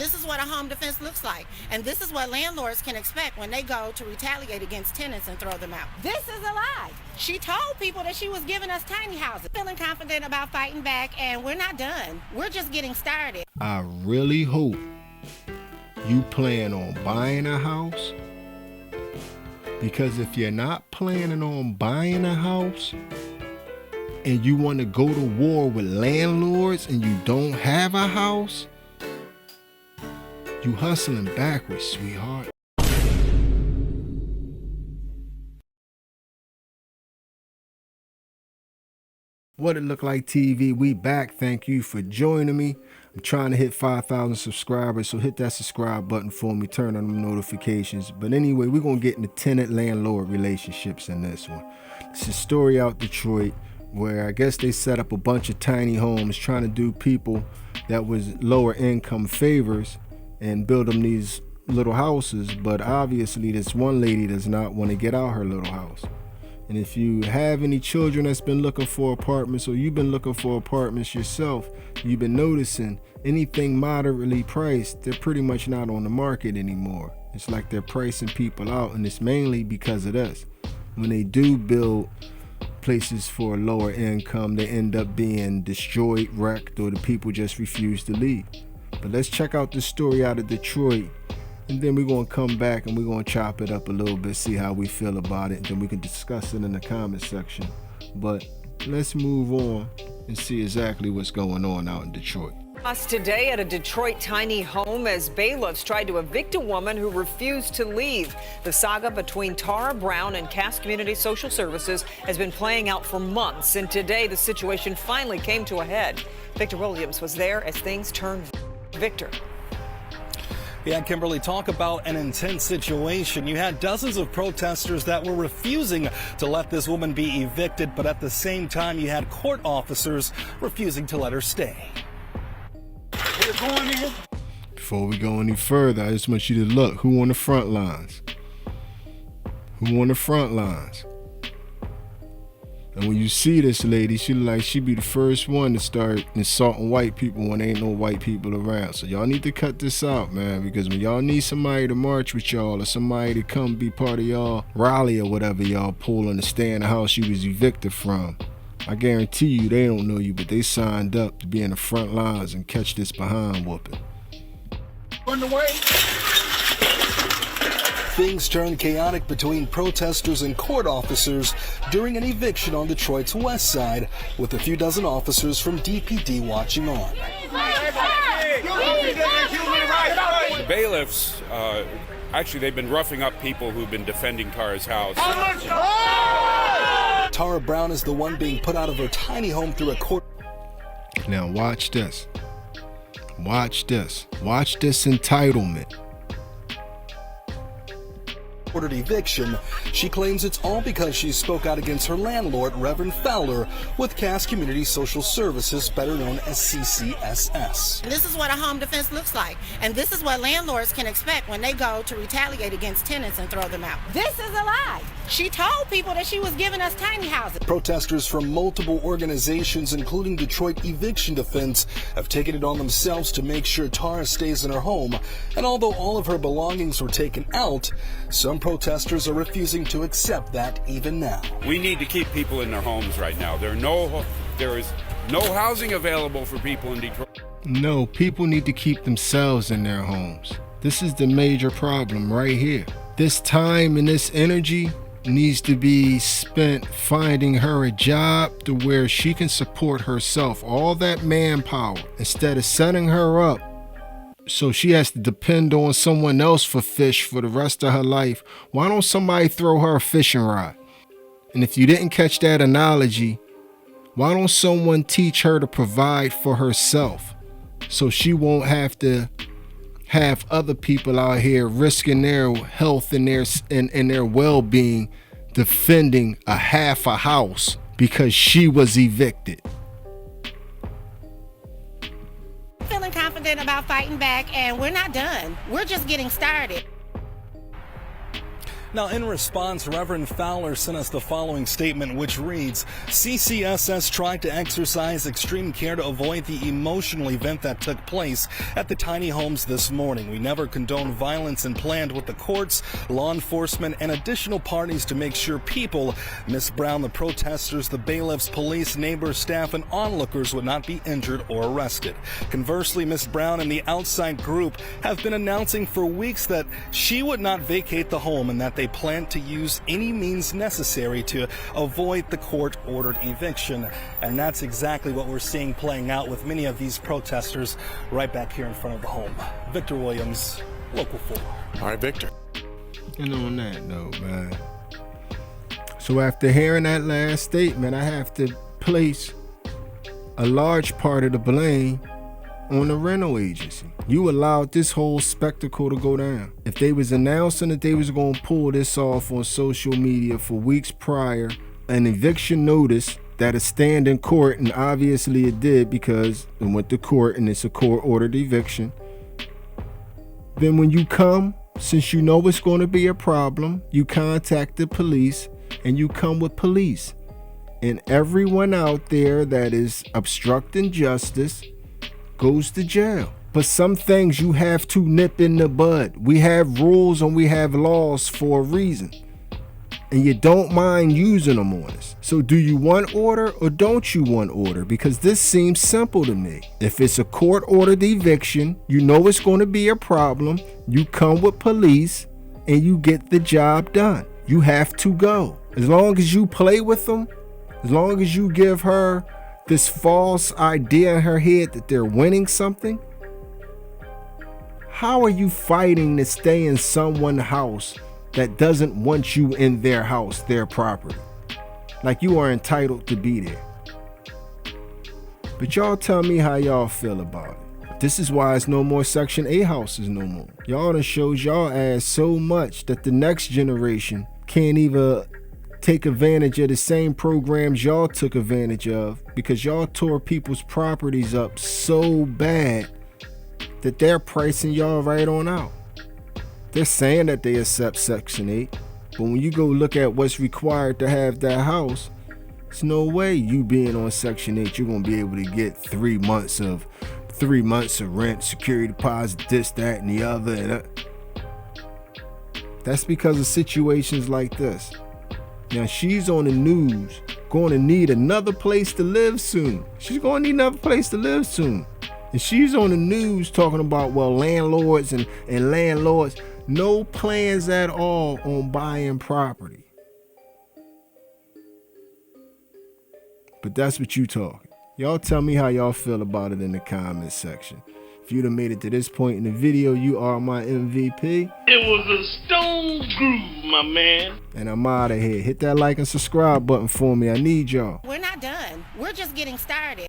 this is what a home defense looks like. And this is what landlords can expect when they go to retaliate against tenants and throw them out. This is a lie. She told people that she was giving us tiny houses. Feeling confident about fighting back, and we're not done. We're just getting started. I really hope you plan on buying a house, because if you're not planning on buying a house and you want to go to war with landlords and you don't have a house, you hustling backwards, sweetheart. What it look like TV, we back. Thank you for joining me. I'm trying to hit 5,000 subscribers, so hit that subscribe button for me, turn on the notifications. But anyway, we're gonna get into tenant-landlord relationships in this one. It's a story out Detroit where I guess they set up a bunch of tiny homes trying to do people that was lower income favors and build them these little houses. But obviously this one lady does not want to get out her little house. And if you have any children that's been looking for apartments, or you've been looking for apartments yourself, you've been noticing anything moderately priced, they're pretty much not on the market anymore. It's like they're pricing people out, and it's mainly because of this. When they do build places for lower income, they end up being destroyed, wrecked, or the people just refuse to leave. But let's check out this story out of Detroit. And then we're going to come back and we're going to chop it up a little bit, see how we feel about it, and then we can discuss it in the comment section. But let's move on and see exactly what's going on out in Detroit. Us today at a Detroit tiny home as bailiffs tried to evict a woman who refused to leave. The saga between Tara Brown and Cass Community Social Services has been playing out for months, and today the situation finally came to a head. Victor Williams was there as things turned. Victor. Yeah, Kimberly, talk about an intense situation. You had dozens of protesters that were refusing to let this woman be evicted, but at the same time, you had court officers refusing to let her stay. We're going in. Before we go any further, I just want you to look who on the front lines. Who on the front lines? And when you see this lady, she look like she be the first one to start insulting white people when there ain't no white people around. So y'all need to cut this out, man, because when y'all need somebody to march with y'all or somebody to come be part of y'all rally or whatever y'all pulling to stay in the house you was evicted from, I guarantee you they don't know you, but they signed up to be in the front lines and catch this behind whooping. On the way. Things turned chaotic between protesters and court officers during an eviction on Detroit's west side, with a few dozen officers from DPD watching on. The bailiffs, actually, they've been roughing up people who've been defending Tara's house. Tara Brown is the one being put out of her tiny home through a court. Now watch this. Watch this. Watch this entitlement. Ordered eviction. She claims it's all because she spoke out against her landlord, Reverend Fowler, with Cass Community Social Services, better known as CCSS. This is what a home defense looks like. And this is what landlords can expect when they go to retaliate against tenants and throw them out. This is a lie. She told people that she was giving us tiny houses. Protesters from multiple organizations, including Detroit Eviction Defense, have taken it on themselves to make sure Tara stays in her home. And although all of her belongings were taken out, some protesters are refusing to accept that even now. We need to keep people in their homes right now. There is no housing available for people in Detroit. No, people need to keep themselves in their homes. This is the major problem right here. This time and this energy needs to be spent finding her a job to where she can support herself, all that manpower, instead of setting her up so she has to depend on someone else for fish for the rest of her life. Why don't somebody throw her a fishing rod? And if you didn't catch that analogy, why don't someone teach her to provide for herself so she won't have to have other people out here risking their health and their well-being defending a half a house because she was evicted. Feeling confident about fighting back, and we're not done. We're just getting started. Now, in response, Reverend Fowler sent us the following statement, which reads, CCSS tried to exercise extreme care to avoid the emotional event that took place at the tiny homes this morning. We never condone violence and planned with the courts, law enforcement, and additional parties to make sure people, Ms. Brown, the protesters, the bailiffs, police, neighbors, staff, and onlookers would not be injured or arrested. Conversely, Ms. Brown and the outside group have been announcing for weeks that she would not vacate the home and that they plan to use any means necessary to avoid the court-ordered eviction. And that's exactly what we're seeing playing out with many of these protesters right back here in front of the home. Victor Williams, Local 4. All right, Victor. And on that note, man. So after hearing that last statement, I have to place a large part of the blame on the rental agency. You allowed this whole spectacle to go down. If they was announcing that they was going to pull this off on social media for weeks prior, an eviction notice that'll stand in court, and obviously it did because it went to court and it's a court-ordered eviction, then when you come, since you know it's going to be a problem, you contact the police and you come with police. And everyone out there that is obstructing justice goes to jail. But some things you have to nip in the bud. We have rules and we have laws for a reason. And you don't mind using them on us. So do you want order or don't you want order? Because this seems simple to me. If it's a court-ordered eviction, you know it's going to be a problem. You come with police and you get the job done. You have to go. As long as you play with them, as long as you give her this false idea in her head that they're winning something, how are you fighting to stay in someone's house that doesn't want you in their house, their property? Like you are entitled to be there. But y'all tell me how y'all feel about it. This is why it's no more Section 8 houses no more. Y'all done shows y'all ass so much that the next generation can't even take advantage of the same programs y'all took advantage of, because y'all tore people's properties up so bad that they're pricing y'all right on out. They're saying that they accept Section 8, but when you go look at what's required to have that house, there's no way you being on Section 8 you're gonna be able to get 3 months of rent, security deposit, this, that, and the other. And that's because of situations like this. Now she's on the news, going to need another place to live soon. She's going to need another place to live soon. And she's on the news talking about, well, landlords and landlords, no plans at all on buying property. But that's what you talking. Y'all tell me how y'all feel about it in the comments section. If you done made it to this point in the video, you are my MVP. It was a stone groove, my man. And I'm out of here. Hit that like and subscribe button for me. I need y'all. We're not done. We're just getting started.